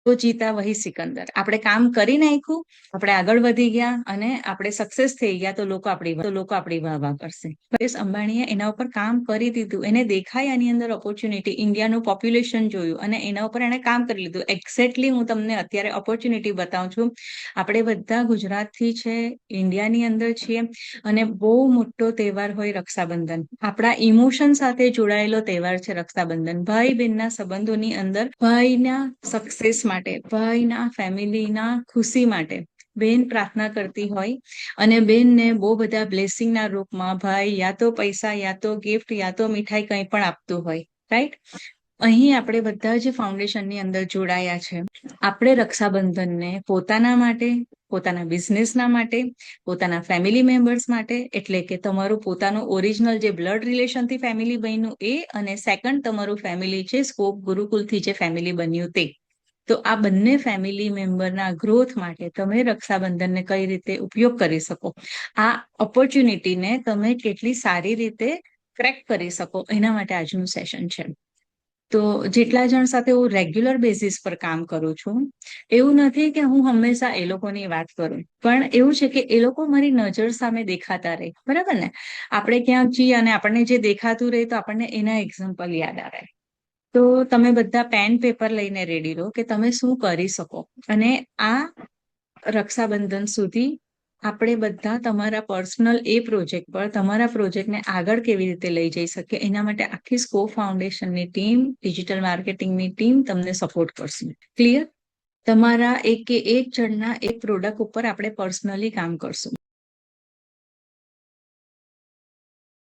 તો જીતા વહી સિકંદર. આપણે કામ કરી નાખ્યું, આપણે આગળ વધી ગયા અને આપણે સક્સેસ થઈ ગયા તો લોકો આપણી વાહ વાહ કરશે. મુકેશ અંબાણીએ એના ઉપર કામ કરી દીધું, એને દેખાય આની અંદર ઓપોર્ચ્યુનિટી, ઇન્ડિયાનું પોપ્યુલેશન જોયું અને એના ઉપર એને કામ કરી લીધું. એક્ઝેક્ટલી હું તમને અત્યારે ઓપોર્ચ્યુનિટી બતાવું છું. આપણે બધા ગુજરાતથી છે, ઇન્ડિયાની અંદર છીએ અને બહુ મોટો તહેવાર હોય રક્ષાબંધન. આપણા ઇમોશન સાથે જોડાયેલો તહેવાર છે રક્ષાબંધન. ભાઈ બહેનના સંબંધોની અંદર ભાઈના સક્સેસ માટે, ભાઈના ફેમિલીના ખુશી માટે બેન પ્રાર્થના કરતી હોય અને બેનને બહુ બધા બ્લેસિંગના રૂપમાં ભાઈ યા તો પૈસા, યા તો ગિફ્ટ, યા તો મીઠાઈ કંઈ પણ આપતું હોય. રાઈટ? અહીં આપણે બધા જ ફાઉન્ડેશનની અંદર જોડાયા છે. આપણે રક્ષાબંધનને પોતાના માટે, પોતાના બિઝનેસના માટે, પોતાના ફેમિલી મેમ્બર્સ માટે, એટલે કે તમારું પોતાનું ઓરિજિનલ જે બ્લડ રિલેશનથી ફેમિલી બન્યું એ, અને સેકન્ડ તમારું ફેમિલી છે સ્કોપ ગુરુકુલથી જે ફેમિલી બન્યું તે. તો આ બંને ફેમિલી મેમ્બરના ગ્રોથ માટે તમે રક્ષાબંધનને કઈ રીતે ઉપયોગ કરી શકો, આ ઓપોર્ચ્યુનિટીને તમે કેટલી સારી રીતે ક્રેક કરી શકો, એના માટે આજનું સેશન છે. તો જેટલા જણ સાથે હું રેગ્યુલર બેઝિસ પર કામ કરું છું, એવું નથી કે હું હંમેશા એ લોકોની વાત કરું, પણ એવું છે કે એ લોકો મારી નજર સામે દેખાતા રહે. બરાબર ને? આપણે ક્યાંક જઈએ અને આપણને જે દેખાતું રહે તો આપણને એના એક્ઝામ્પલ યાદ આવે. તો તમે બધા પેન પેપર લઈને રેડી રહો કે તમે શું કરી શકો. અને આ રક્ષાબંધન સુધી આપણે બધા તમારા પર્સનલ એ પ્રોજેક્ટ પર તમારા પ્રોજેક્ટને આગળ કેવી રીતે લઈ જઈ શકીએ, એના માટે આખી સ્કોપ ફાઉન્ડેશનની ટીમ, ડિજિટલ માર્કેટિંગની ટીમ તમને સપોર્ટ કરશે. ક્લિયર? તમારા એક જણના એક પ્રોડક્ટ ઉપર આપણે પર્સનલી કામ કરશું.